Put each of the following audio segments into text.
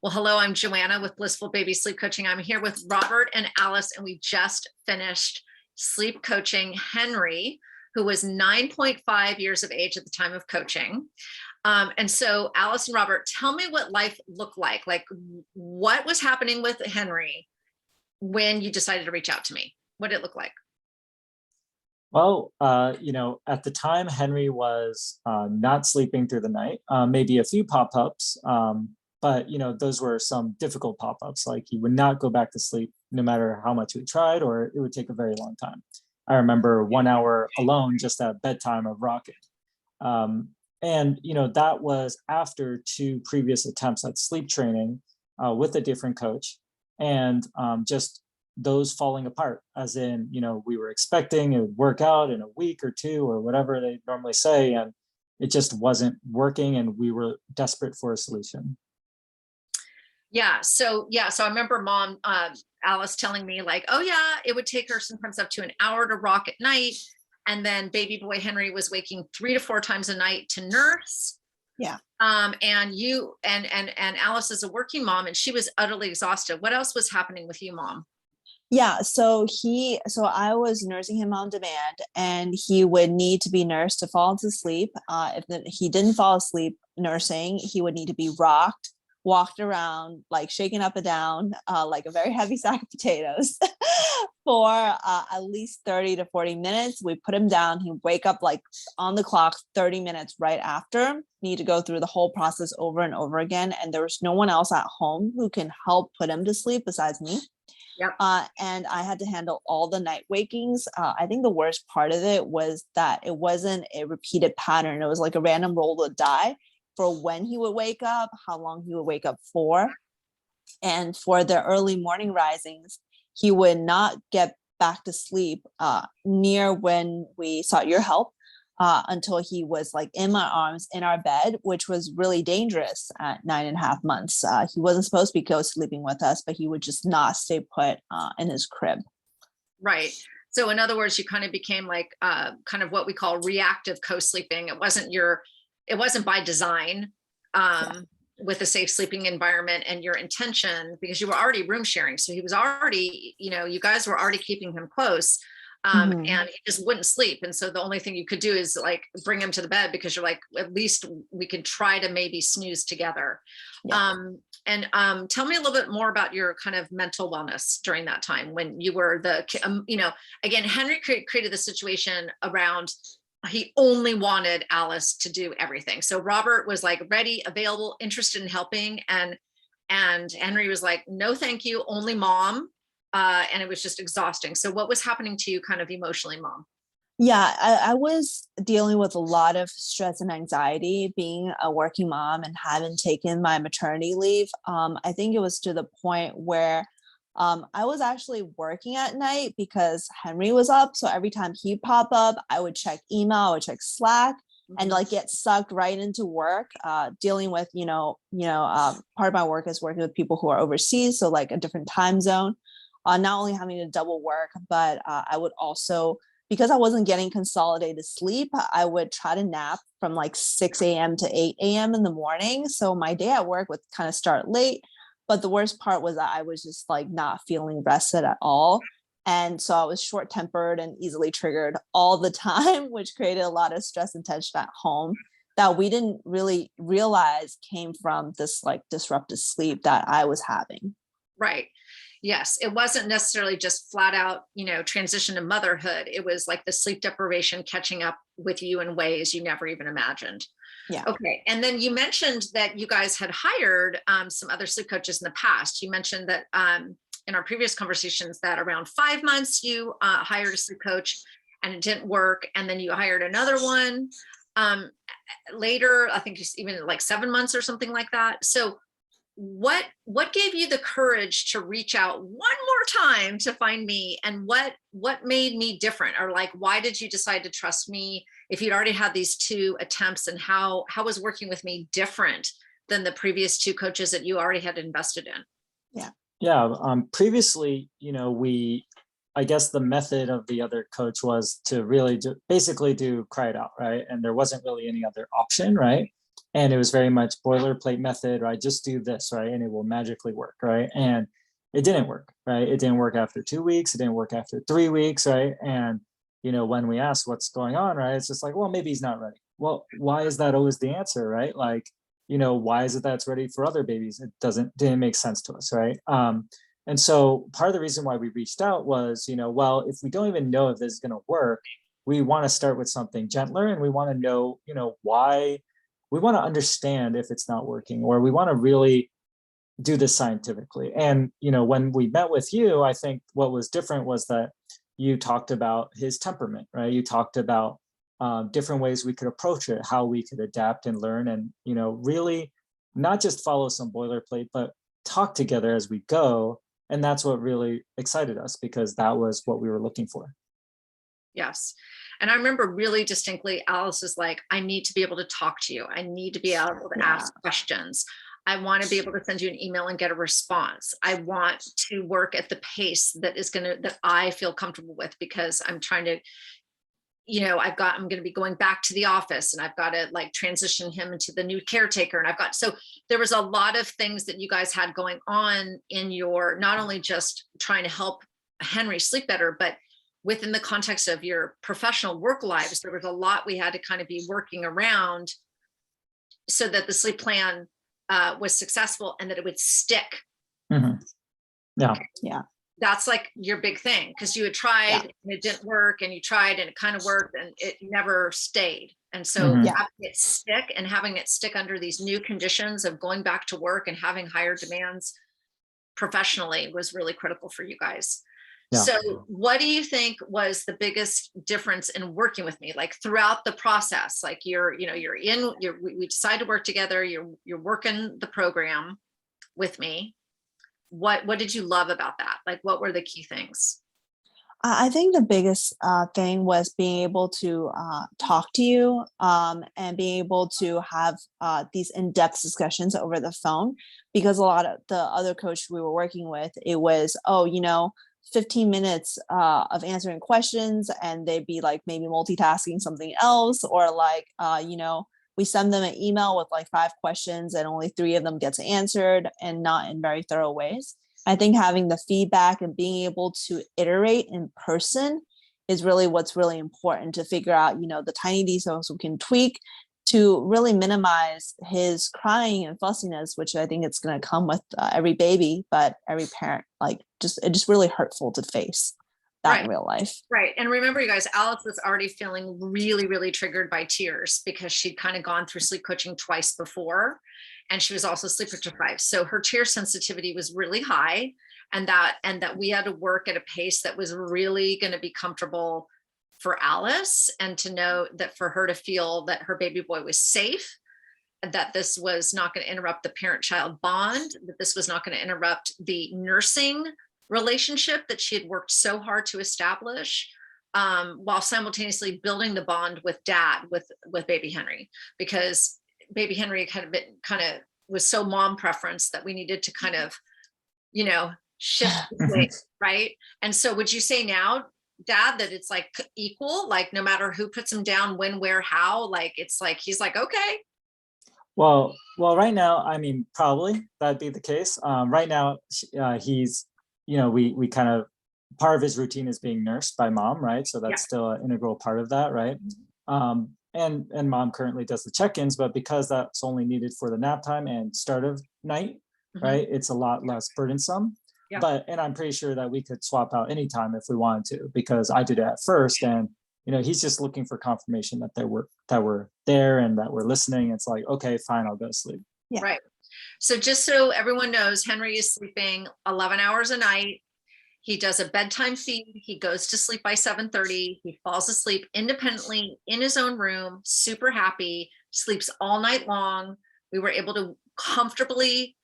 Well, hello, I'm Joanna with Blissful Baby Sleep Coaching. I'm here with Robert and Alice, and we just finished sleep coaching Henry, who was 9.5 years of age at the time of coaching. And so Alice and Robert, tell me what life looked like. Like, what was happening with Henry when you decided to reach out to me? What did it look like? Well, at the time, Henry was not sleeping through the night, maybe a few pop-ups, but, those were some difficult pop-ups. Like he would not go back to sleep no matter how much we tried, or it would take a very long time. I remember 1 hour alone just at bedtime of rocking. That was after two previous attempts at sleep training with a different coach. And just those falling apart, as in, we were expecting it would work out in a week or two or whatever they normally say, and it just wasn't working, and we were desperate for a solution. So I remember mom, Alice, telling me like, oh yeah, it would take her sometimes up to an hour to rock at night. And then baby boy Henry was waking 3 to 4 times a night to nurse. Yeah. And you and Alice is a working mom, and she was utterly exhausted. What else was happening with you, Mom? Yeah. So I was nursing him on demand, and he would need to be nursed to fall into sleep. If he didn't fall asleep nursing, he would need to be rocked, walked around, like shaken up and down, like a very heavy sack of potatoes for at least 30 to 40 minutes. We put him down. He'd wake up like on the clock 30 minutes right after. Need to go through the whole process over and over again. And there was no one else at home who can help put him to sleep besides me. Yep. And I had to handle all the night wakings. I think the worst part of it was that it wasn't a repeated pattern. It was like a random roll of the die for when he would wake up, how long he would wake up for. And for the early morning risings, he would not get back to sleep near when we sought your help until he was like in my arms in our bed, which was really dangerous at 9.5 months. He wasn't supposed to be co-sleeping with us, but he would just not stay put in his crib. Right. So in other words, you kind of became like kind of what we call reactive co-sleeping. It wasn't by design with a safe sleeping environment and your intention, because you were already room sharing. So he was already, you guys were already keeping him close and he just wouldn't sleep. And so the only thing you could do is like bring him to the bed, because you're like, at least we can try to maybe snooze together. Yeah. Tell me a little bit more about your kind of mental wellness during that time when you were again, Henry created the situation around, he only wanted Alice to do everything. So Robert was like ready, available, interested in helping. And Henry was like, no, thank you, only mom. And it was just exhausting. So what was happening to you kind of emotionally, Mom? Yeah, I was dealing with a lot of stress and anxiety being a working mom and having taken my maternity leave. I think it was to the point where I was actually working at night because Henry was up. So every time he'd pop up, I would check email, I would check Slack, and like get sucked right into work, dealing with, part of my work is working with people who are overseas. So like a different time zone, not only having to double work, but I would also, because I wasn't getting consolidated sleep, I would try to nap from like 6 a.m. to 8 a.m. in the morning. So my day at work would kind of start late. But the worst part was that I was just like not feeling rested at all. And so I was short-tempered and easily triggered all the time, which created a lot of stress and tension at home that we didn't really realize came from this like disrupted sleep that I was having. Right. Yes. It wasn't necessarily just flat out, transition to motherhood. It was like the sleep deprivation catching up with you in ways you never even imagined. Yeah. Okay. And then you mentioned that you guys had hired some other sleep coaches in the past. You mentioned that in our previous conversations that around 5 months you hired a sleep coach and it didn't work. And then you hired another one later, I think even like 7 months or something like that. So what gave you the courage to reach out one more time to find me, and what made me different, or like why did you decide to trust me if you'd already had these 2 attempts, and how was working with me different than the previous 2 coaches that you already had invested in? Previously, I guess the method of the other coach was to really basically do cry it out, right? And there wasn't really any other option, right? And it was very much boilerplate method, right? Just do this, right? And it will magically work, right? And it didn't work, right? It didn't work after 2 weeks. It didn't work after 3 weeks, right? And, when we ask what's going on, right? It's just like, well, maybe he's not ready. Well, why is that always the answer, right? Like, why is it that it's ready for other babies? It didn't make sense to us, right? And so part of the reason why we reached out was, well, if we don't even know if this is going to work, we want to start with something gentler, and we want to know, why. We want to understand if it's not working, or we want to really do this scientifically. And, when we met with you, I think what was different was that you talked about his temperament, right? You talked about different ways we could approach it, how we could adapt and learn, and, really not just follow some boilerplate, but talk together as we go. And that's what really excited us, because that was what we were looking for. Yes. And I remember really distinctly, Alice was like, I need to be able to talk to you. I need to be able to ask questions. I want to be able to send you an email and get a response. I want to work at the pace that I feel comfortable with, because I'm trying to, I'm going to be going back to the office, and I've got to like transition him into the new caretaker. And so there was a lot of things that you guys had going on in your, not only just trying to help Henry sleep better, but within the context of your professional work lives, there was a lot we had to kind of be working around so that the sleep plan was successful and that it would stick. Mm-hmm. Yeah. Okay. Yeah. That's like your big thing, because you had tried and it didn't work, and you tried and it kind of worked and it never stayed. And so having it stick under these new conditions of going back to work and having higher demands professionally was really critical for you guys. Yeah. So what do you think was the biggest difference in working with me, like throughout the process? Like we decide to work together, you're working the program with me. What did you love about that? Like, what were the key things? I think the biggest thing was being able to talk to you and being able to have these in-depth discussions over the phone, because a lot of the other coach we were working with, it was, 15 minutes of answering questions, and they'd be like maybe multitasking something else, or like, we send them an email with like 5 questions and only 3 of them gets answered, and not in very thorough ways. I think having the feedback and being able to iterate in person is really what's really important, to figure out, the tiny details we can tweak to really minimize his crying and fussiness, which I think it's going to come with every baby, but every parent, it's just really hurtful to face that in real life. Right. And remember, you guys, Alice was already feeling really, really triggered by tears, because she'd kind of gone through sleep coaching twice before. And she was also sleep deprived. So her tear sensitivity was really high, and that we had to work at a pace that was really going to be comfortable for Alice, and to know that for her to feel that her baby boy was safe, that this was not going to interrupt the parent-child bond, that this was not going to interrupt the nursing relationship that she had worked so hard to establish, while simultaneously building the bond with dad, with baby Henry, because baby Henry kind of was so mom preference that we needed to kind of, shift the way, right? And so would you say now, Dad, that it's like equal, like no matter who puts him down, when, where, how, like it's like he's like, okay. Well, right now, I mean, probably that'd be the case. Right now, he's, we kind of, part of his routine is being nursed by mom, right? So that's still an integral part of that, right? And mom currently does the check-ins, but because that's only needed for the nap time and start of night, right? It's a lot less burdensome. Yeah. And I'm pretty sure that we could swap out anytime if we wanted to, because I did it at first, and he's just looking for confirmation that we're there and that we're listening. It's like, okay, fine, I'll go to sleep. Yeah. Right. So just so everyone knows, Henry is sleeping 11 hours a night. He does a bedtime feed. He goes to sleep by 7:30. He falls asleep independently in his own room, super happy, sleeps all night long. We were able to comfortably,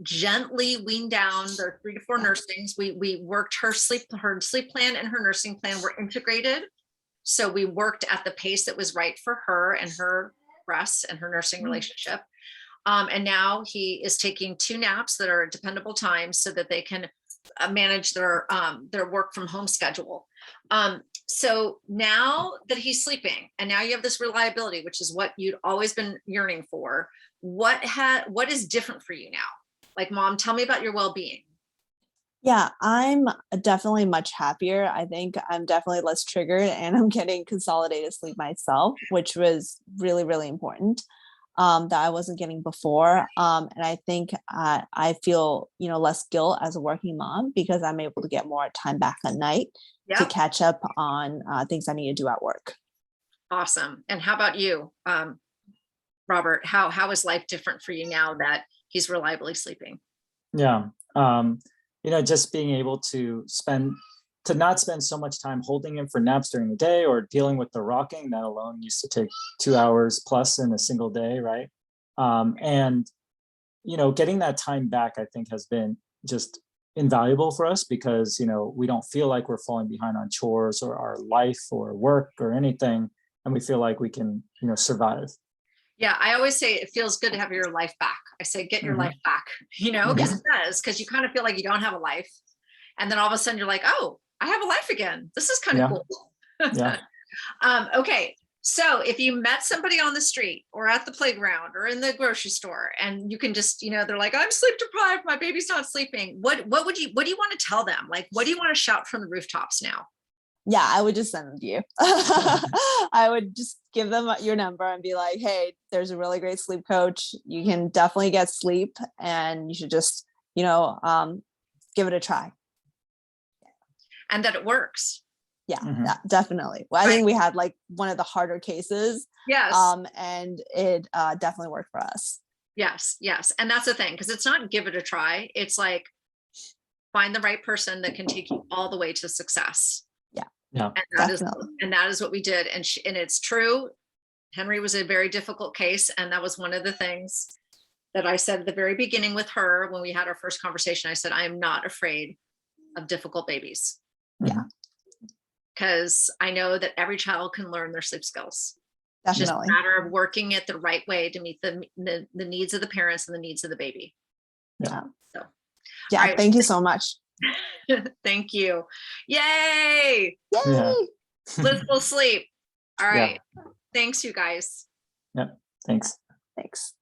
gently wean down the 3 to 4 nursings. We worked her sleep plan and her nursing plan were integrated. So we worked at the pace that was right for her and her breasts and her nursing relationship. And now he is taking 2 naps that are at dependable times, so that they can manage their work from home schedule. So now that he's sleeping and now you have this reliability, which is what you'd always been yearning for, what is different for you now? Like, Mom, tell me about your well-being. Yeah, I'm definitely much happier. I think I'm definitely less triggered and I'm getting consolidated sleep myself, which was really, really important, that I wasn't getting before. And I think I feel, less guilt as a working mom because I'm able to get more time back at night to Yep. catch up on things I need to do at work. Awesome. And how about you, Robert? How is life different for you now that he's reliably sleeping? Yeah. Just being able to not spend so much time holding him for naps during the day or dealing with the rocking. That alone used to take 2 hours plus in a single day, right? And getting that time back, I think, has been just invaluable for us because we don't feel like we're falling behind on chores or our life or work or anything, and we feel like we can survive. Yeah, I always say it feels good to have your life back. I say, get your Mhm. life back, because it does, because you kind of feel like you don't have a life. And then all of a sudden you're like, oh, I have a life again. This is kind of Yeah. cool. Yeah. Okay. So if you met somebody on the street or at the playground or in the grocery store and you can just, they're like, I'm sleep deprived, my baby's not sleeping. What do you want to tell them? Like, what do you want to shout from the rooftops now? Yeah, I would just send them to you. I would just give them your number and be like, hey, there's a really great sleep coach. You can definitely get sleep and you should just, give it a try. And that it works. Yeah, Mhm. yeah, definitely. Well, I think we had like one of the harder cases. Yes. And it definitely worked for us. Yes. Yes. And that's the thing, because it's not give it a try. It's like find the right person that can take you all the way to success. Yeah. And that is what we did. And it's true. Henry was a very difficult case. And that was one of the things that I said at the very beginning with her when we had our first conversation. I said, I am not afraid of difficult babies. Yeah. Because I know that every child can learn their sleep skills. It's just Definitely. a matter of working it the right way to meet the needs of the parents and the needs of the baby. Yeah. So, yeah. all right. Thank you so much. Thank you. Yay. Yay. Yeah. Blissful sleep. All right. Yeah. Thanks, you guys. Yeah. Thanks. Thanks.